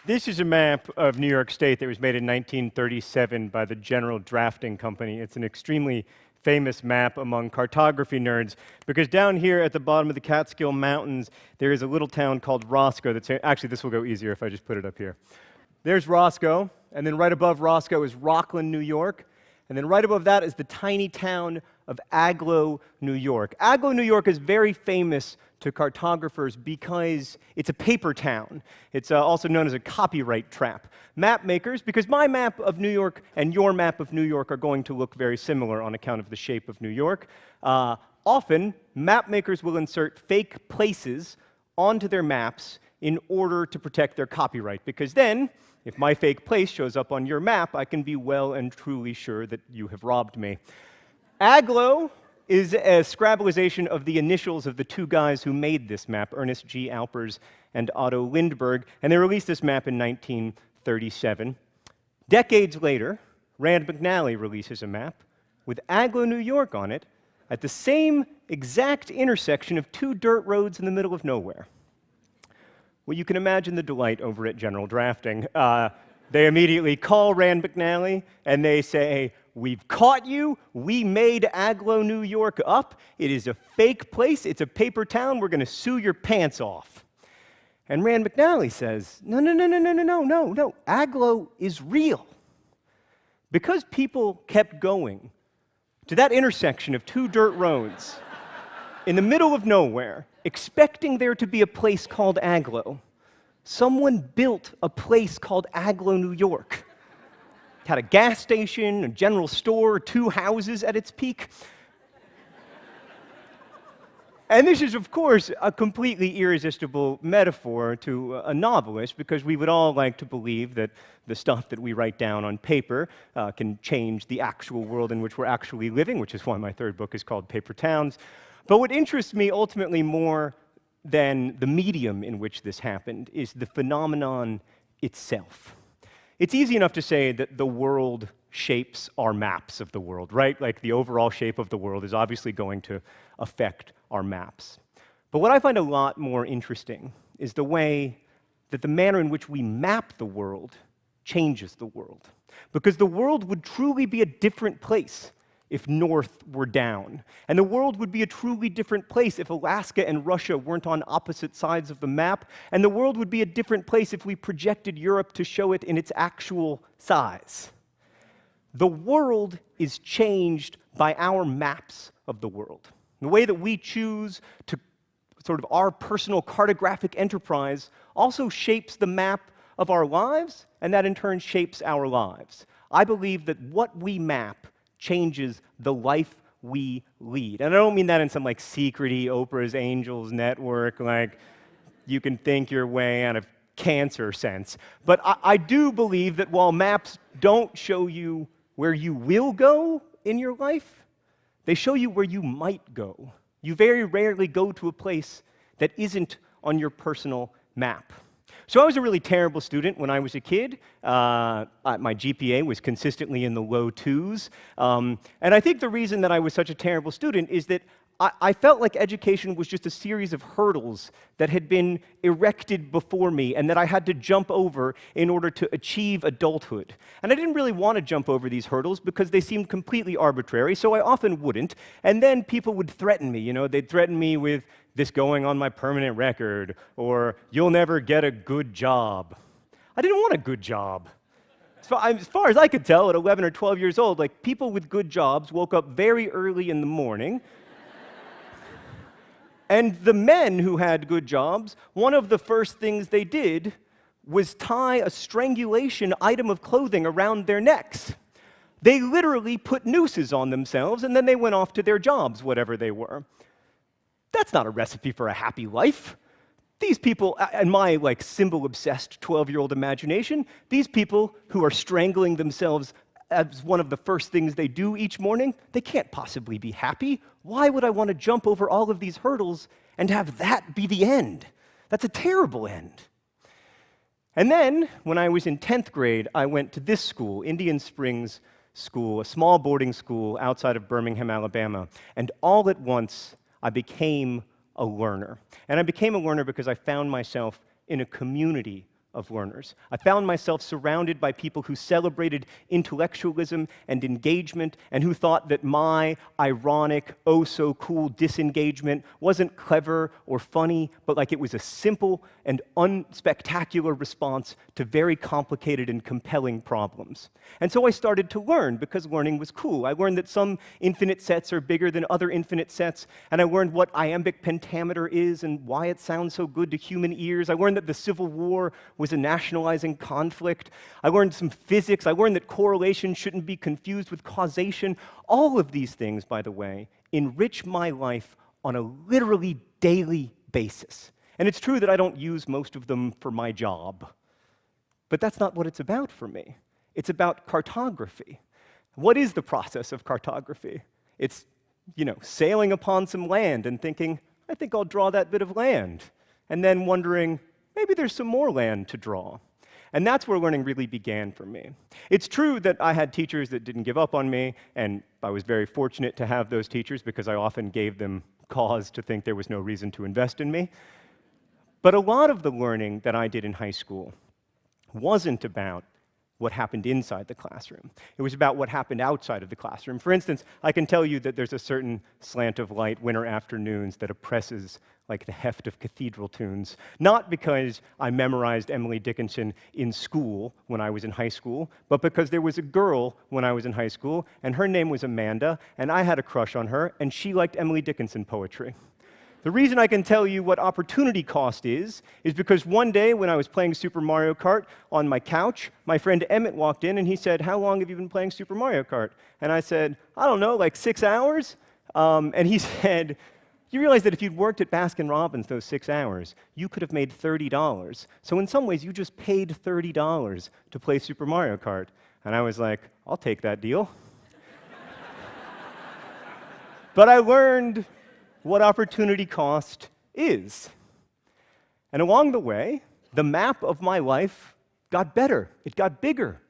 This is a map of New York State that was made in 1937 by the General Drafting Company. It's an extremely famous map among cartography nerds because down here at the bottom of the Catskill Mountains, there is a little town called Roscoe that's actually, this will go easier if I just put it up here. There's Roscoe, and then right above Roscoe is Rockland, New York, and then right above that is the tiny town of Agloe, New York. Agloe, New York is very famous to cartographers because it's a paper town. It's also known as a copyright trap. Map makers, because my map of New York and your map of New York are going to look very similar on account of the shape of New York, often map makers will insert fake places onto their maps in order to protect their copyright, because then, if my fake place shows up on your map, I can be well and truly sure that you have robbed me. Agloe is a scrabblization of the initials of the two guys who made this map, Ernest G. Alpers and Otto Lindbergh, and they released this map in 1937. Decades later, Rand McNally releases a map with Agloe, New York on it at the same exact intersection of two dirt roads in the middle of nowhere. Well, you can imagine the delight over at General Drafting. They immediately call Rand McNally, and they say, "We've caught you. We made Agloe, New York up. It is a fake place. It's a paper town. We're going to sue your pants off." And Rand McNally says, "No. Agloe is real." Because people kept going to that intersection of two dirt roads in the middle of nowhere, expecting there to be a place called Agloe, someone built a place called Agloe, New York. It had a gas station, a general store, two houses at its peak. And this is, of course, a completely irresistible metaphor to a novelist, because we would all like to believe that the stuff that we write down on paper can change the actual world in which we're actually living, which is why my third book is called Paper Towns. But what interests me ultimately more than the medium in which this happened is the phenomenon itself. It's easy enough to say that the world shapes our maps of the world, right? Like the overall shape of the world is obviously going to affect our maps. But what I find a lot more interesting is the way that the manner in which we map the world changes the world. Because the world would truly be a different place if north were down. And the world would be a truly different place if Alaska and Russia weren't on opposite sides of the map. And the world would be a different place if we projected Europe to show it in its actual size. The world is changed by our maps of the world. The way that we choose to sort of our personal cartographic enterprise also shapes the map of our lives, and that in turn shapes our lives. I believe that what we map changes the life we lead. And I don't mean that in some like secret-y Oprah's Angels network, like you can think your way out of cancer sense. But I do believe that while maps don't show you where you will go in your life, they show you where you might go. You very rarely go to a place that isn't on your personal map. So I was a really terrible student when I was a kid. My GPA was consistently in the low 2s. And I think the reason that I was such a terrible student is that I felt like education was just a series of hurdles that had been erected before me and that I had to jump over in order to achieve adulthood. And I didn't really want to jump over these hurdles because they seemed completely arbitrary, so I often wouldn't. And then people would threaten me. They'd threaten me with this going on my permanent record, or you'll never get a good job. I didn't want a good job. As far as I could tell, at 11 or 12 years old, like people with good jobs woke up very early in the morning. And the men who had good jobs, one of the first things they did was tie a strangulation item of clothing around their necks. They literally put nooses on themselves, and then they went off to their jobs, whatever they were. That's not a recipe for a happy life. These people, in my symbol-obsessed 12-year-old imagination, these people who are strangling themselves as one of the first things they do each morning, they can't possibly be happy. Why would I want to jump over all of these hurdles and have that be the end? That's a terrible end. And then, when I was in 10th grade, I went to this school, Indian Springs School, a small boarding school outside of Birmingham, Alabama. And all at once, I became a learner. And I became a learner because I found myself in a community of learners. I found myself surrounded by people who celebrated intellectualism and engagement and who thought that my ironic, oh-so-cool disengagement wasn't clever or funny, but like it was a simple and unspectacular response to very complicated and compelling problems. And so I started to learn because learning was cool. I learned that some infinite sets are bigger than other infinite sets, and I learned what iambic pentameter is and why it sounds so good to human ears. I learned that the Civil War was a nationalizing conflict. I learned some physics. I learned that correlation shouldn't be confused with causation. All of these things, by the way, enrich my life on a literally daily basis. And it's true that I don't use most of them for my job. But that's not what it's about for me. It's about cartography. What is the process of cartography? It's, sailing upon some land and thinking, I think I'll draw that bit of land. And then wondering, maybe there's some more land to draw. And that's where learning really began for me. It's true that I had teachers that didn't give up on me, and I was very fortunate to have those teachers because I often gave them cause to think there was no reason to invest in me. But a lot of the learning that I did in high school wasn't about what happened inside the classroom. It was about what happened outside of the classroom. For instance, I can tell you that there's a certain slant of light winter afternoons that oppresses like the heft of cathedral tunes, not because I memorized Emily Dickinson in school when I was in high school, but because there was a girl when I was in high school, and her name was Amanda, and I had a crush on her, and she liked Emily Dickinson poetry. The reason I can tell you what opportunity cost is because one day when I was playing Super Mario Kart on my couch, my friend Emmett walked in and he said, "How long have you been playing Super Mario Kart?" And I said, "I don't know, like 6 hours?" And he said, "You realize that if you'd worked at Baskin-Robbins those 6 hours, you could have made $30. So in some ways, you just paid $30 to play Super Mario Kart." And I was like, "I'll take that deal." But I learned what opportunity cost is. And along the way, the map of my life got better. It got bigger.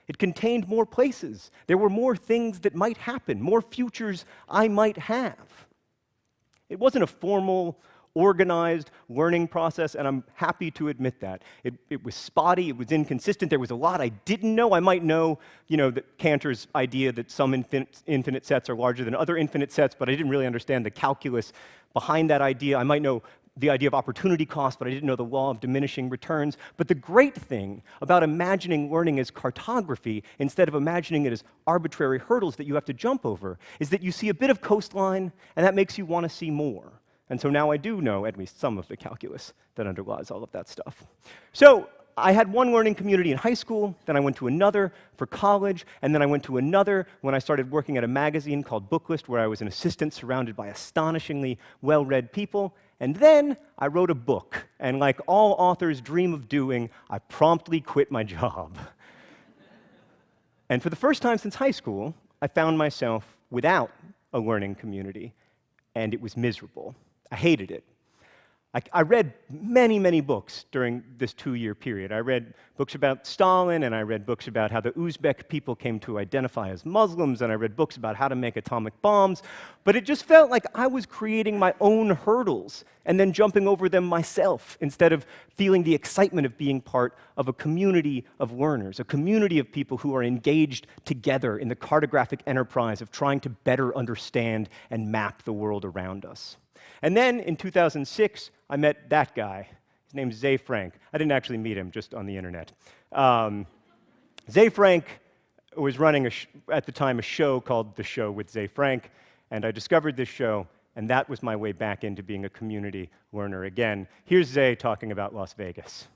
It contained more places. There were more things that might happen, more futures I might have. It wasn't a formal, organized learning process, and I'm happy to admit that. It was spotty, it was inconsistent, there was a lot I didn't know. I might know, that Cantor's idea that some infinite sets are larger than other infinite sets, but I didn't really understand the calculus behind that idea. I might know the idea of opportunity cost, but I didn't know the law of diminishing returns. But the great thing about imagining learning as cartography, instead of imagining it as arbitrary hurdles that you have to jump over, is that you see a bit of coastline, and that makes you want to see more. And so now I do know at least some of the calculus that underlies all of that stuff. So I had one learning community in high school, then I went to another for college, and then I went to another when I started working at a magazine called Booklist, where I was an assistant surrounded by astonishingly well-read people. And then I wrote a book, and like all authors dream of doing, I promptly quit my job. And for the first time since high school, I found myself without a learning community, and it was miserable. I hated it. I read many, many books during this 2-year period. I read books about Stalin, and I read books about how the Uzbek people came to identify as Muslims, and I read books about how to make atomic bombs. But it just felt like I was creating my own hurdles and then jumping over them myself, instead of feeling the excitement of being part of a community of learners, a community of people who are engaged together in the cartographic enterprise of trying to better understand and map the world around us. And then in 2006, I met that guy. His name's Zay Frank. I didn't actually meet him, just on the internet. Zay Frank was running, at the time, a show called The Show with Zay Frank, and I discovered this show, and that was my way back into being a community learner again. Here's Zay talking about Las Vegas.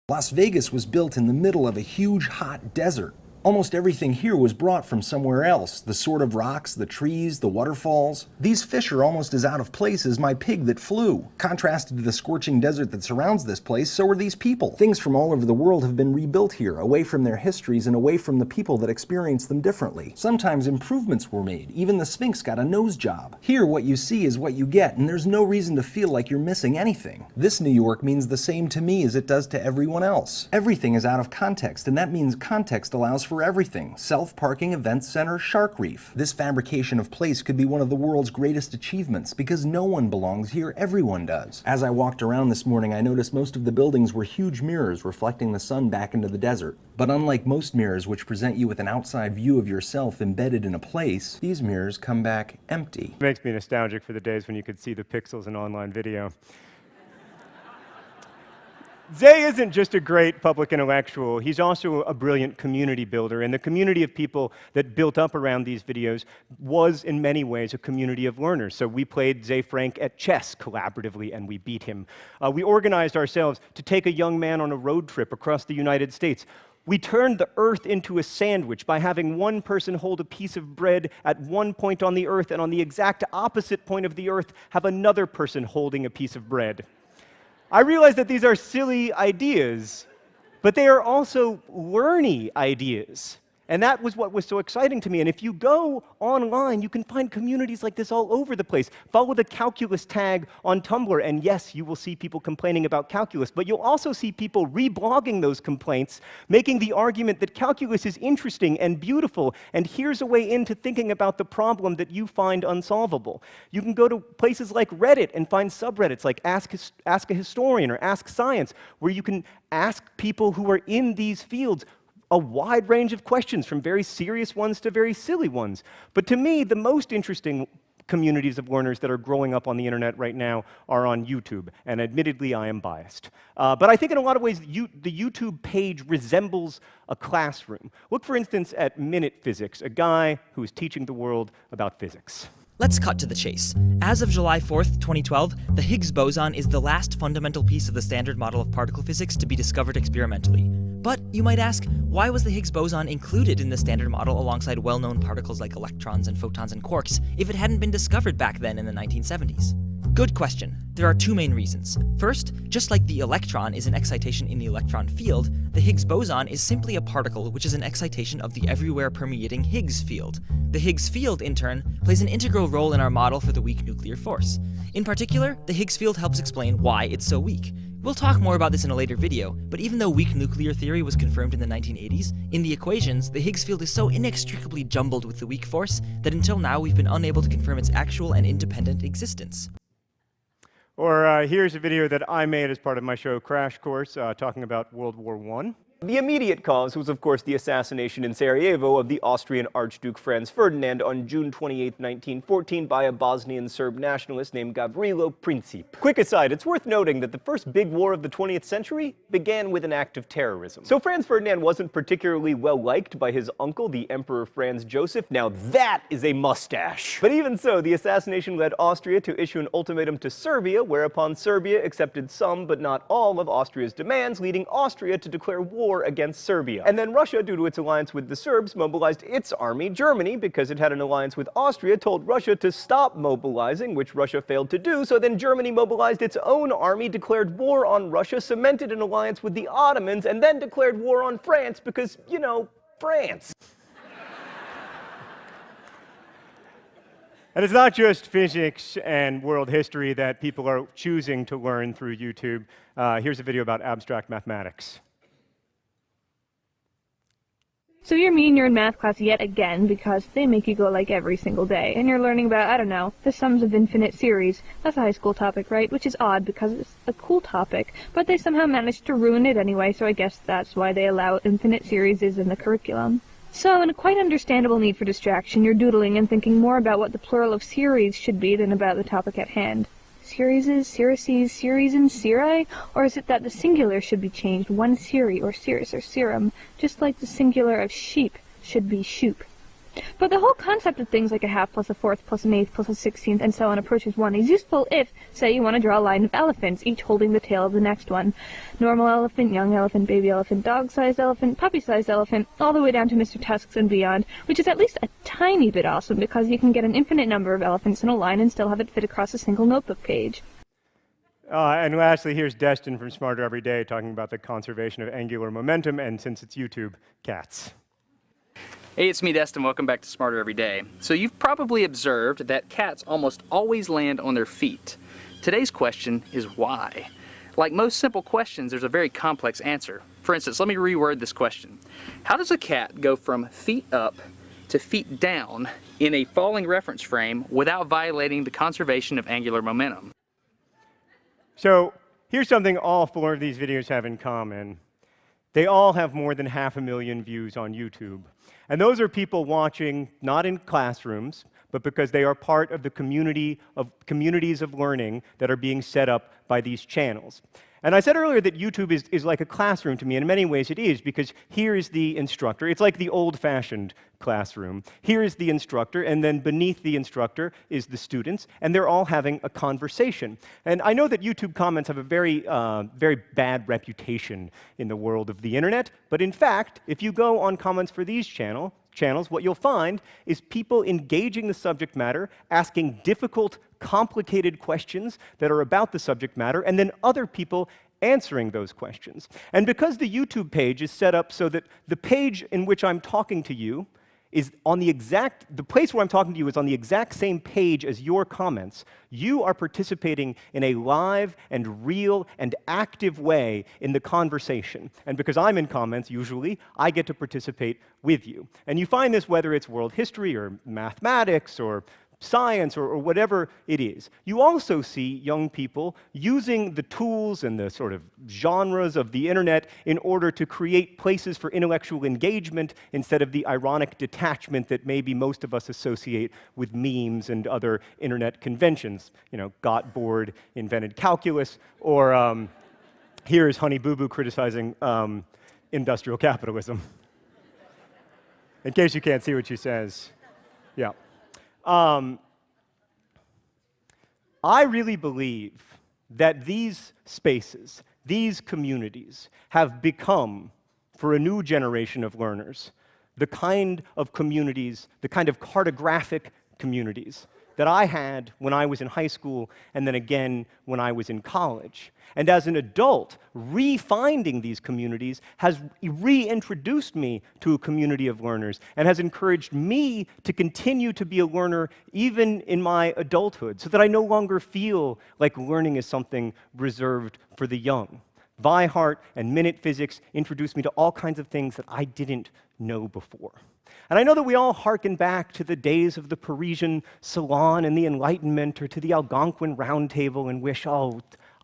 Las Vegas was built in the middle of a huge, hot desert. Almost everything here was brought from somewhere else. The sort of rocks, the trees, the waterfalls. These fish are almost as out of place as my pig that flew. Contrasted to the scorching desert that surrounds this place, so are these people. Things from all over the world have been rebuilt here, away from their histories and away from the people that experience them differently. Sometimes improvements were made. Even the Sphinx got a nose job. Here, what you see is what you get, and there's no reason to feel like you're missing anything. This New York means the same to me as it does to everyone else. Everything is out of context, and that means context allows for everything. Self-parking event center, Shark Reef. This fabrication of place could be one of the world's greatest achievements because no one belongs here, everyone does. As I walked around this morning, I noticed most of the buildings were huge mirrors reflecting the sun back into the desert. But unlike most mirrors which present you with an outside view of yourself embedded in a place, these mirrors come back empty. It makes me nostalgic for the days when you could see the pixels in online video. Zay isn't just a great public intellectual, he's also a brilliant community builder, and the community of people that built up around these videos was, in many ways, a community of learners. So we played Zay Frank at chess collaboratively, and we beat him. We organized ourselves to take a young man on a road trip across the United States. We turned the earth into a sandwich by having one person hold a piece of bread at one point on the earth, and on the exact opposite point of the earth, have another person holding a piece of bread. I realize that these are silly ideas, but they are also learny ideas. And that was what was so exciting to me. And if you go online, you can find communities like this all over the place. Follow the calculus tag on Tumblr, and yes, you will see people complaining about calculus, but you'll also see people reblogging those complaints, making the argument that calculus is interesting and beautiful, and here's a way into thinking about the problem that you find unsolvable. You can go to places like Reddit and find subreddits like Ask a Historian or Ask Science, where you can ask people who are in these fields a wide range of questions, from very serious ones to very silly ones. But to me, the most interesting communities of learners that are growing up on the internet right now are on YouTube, and admittedly, I am biased. But I think in a lot of ways, the YouTube page resembles a classroom. Look, for instance, at Minute Physics, a guy who is teaching the world about physics. Let's cut to the chase. As of July 4th, 2012, the Higgs boson is the last fundamental piece of the standard model of particle physics to be discovered experimentally. But you might ask, why was the Higgs boson included in the standard model alongside well-known particles like electrons and photons and quarks if it hadn't been discovered back then in the 1970s? Good question. There are two main reasons. First, just like the electron is an excitation in the electron field, the Higgs boson is simply a particle which is an excitation of the everywhere permeating Higgs field. The Higgs field, in turn, plays an integral role in our model for the weak nuclear force. In particular, the Higgs field helps explain why it's so weak. We'll talk more about this in a later video, but even though weak nuclear theory was confirmed in the 1980s, in the equations, the Higgs field is so inextricably jumbled with the weak force that until now we've been unable to confirm its actual and independent existence. Or here's a video that I made as part of my show Crash Course, talking about World War I. The immediate cause was, of course, the assassination in Sarajevo of the Austrian Archduke Franz Ferdinand on June 28, 1914, by a Bosnian Serb nationalist named Gavrilo Princip. Quick aside, it's worth noting that the first big war of the 20th century began with an act of terrorism. So Franz Ferdinand wasn't particularly well liked by his uncle, the Emperor Franz Joseph. Now that is a mustache. But even so, the assassination led Austria to issue an ultimatum to Serbia, whereupon Serbia accepted some, but not all, of Austria's demands, leading Austria to declare war against Serbia. And then Russia, due to its alliance with the Serbs, mobilized its army. Germany, because it had an alliance with Austria, told Russia to stop mobilizing, which Russia failed to do, so then Germany mobilized its own army, declared war on Russia, cemented an alliance with the Ottomans, and then declared war on France because, you know, France. And it's not just physics and world history that people are choosing to learn through YouTube. Here's a video about abstract mathematics. So you're me and you're in math class yet again because they make you go like every single day, and you're learning about, I don't know, the sums of infinite series. That's a high school topic, right? Which is odd because it's a cool topic, but they somehow managed to ruin it anyway, so I guess that's why they allow infinite series in the curriculum. So, in a quite understandable need for distraction, you're doodling and thinking more about what the plural of series should be than about the topic at hand. Series, series, and seri? Or is it that the singular should be changed, one seri, or cirrus, or serum, just like the singular of sheep should be shoop? But the whole concept of things like a half plus a fourth plus an eighth plus a 16th and so on approaches one is useful if, say, you want to draw a line of elephants, each holding the tail of the next one. Normal elephant, young elephant, baby elephant, dog-sized elephant, puppy-sized elephant, all the way down to Mr. Tusks and beyond, which is at least a tiny bit awesome because you can get an infinite number of elephants in a line and still have it fit across a single notebook page. And lastly, here's Destin from Smarter Every Day talking about the conservation of angular momentum, and since it's YouTube, cats. Hey, it's me, Destin. Welcome back to Smarter Every Day. So you've probably observed that cats almost always land on their feet. Today's question is why? Like most simple questions, there's a very complex answer. For instance, let me reword this question. How does a cat go from feet up to feet down in a falling reference frame without violating the conservation of angular momentum? So here's something all 4 of these videos have in common. They all have more than 500,000 views on YouTube. And those are people watching not in classrooms, but because they are part of the communities of learning that are being set up by these channels. And I said earlier that YouTube is like a classroom to me, and in many ways it is, because here is the instructor. It's like the old-fashioned classroom. Here is the instructor, and then beneath the instructor is the students, and they're all having a conversation. And I know that YouTube comments have a very bad reputation in the world of the internet, but in fact, if you go on comments for these channels, what you'll find is people engaging the subject matter, asking difficult, complicated questions that are about the subject matter, and then other people answering those questions. And because the YouTube page is set up so that the page in which I'm talking to you is on the place where I'm talking to you is on the exact same page as your comments, you are participating in a live and real and active way in the conversation. And because I'm in comments, usually, I get to participate with you. And you find this whether it's world history or mathematics or science or whatever it is. You also see young people using the tools and the sort of genres of the internet in order to create places for intellectual engagement instead of the ironic detachment that maybe most of us associate with memes and other internet conventions. You know, got bored, invented calculus, or here's Honey Boo Boo criticizing industrial capitalism. In case you can't see what she says. Yeah. I really believe that these spaces, these communities, have become, for a new generation of learners, the kind of communities, the kind of cartographic communities that I had when I was in high school and then again when I was in college. And as an adult, refinding these communities has reintroduced me to a community of learners and has encouraged me to continue to be a learner even in my adulthood, so that I no longer feel like learning is something reserved for the young. Weihart and minute physics introduced me to all kinds of things that I didn't know before. And I know that we all hearken back to the days of the Parisian Salon and the Enlightenment, or to the Algonquin Round Table, and wish, oh,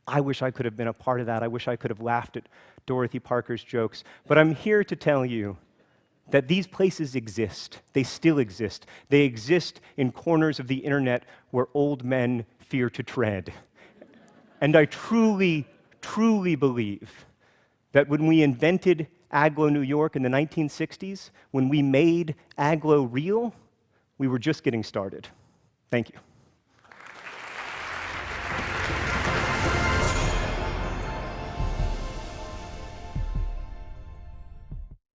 I wish I could have been a part of that. I wish I could have laughed at Dorothy Parker's jokes. But I'm here to tell you that these places exist. They still exist. They exist in corners of the internet where old men fear to tread. And I truly, truly believe that when we invented Aglo New York in the 1960s, when we made Aglo real, we were just getting started. Thank you.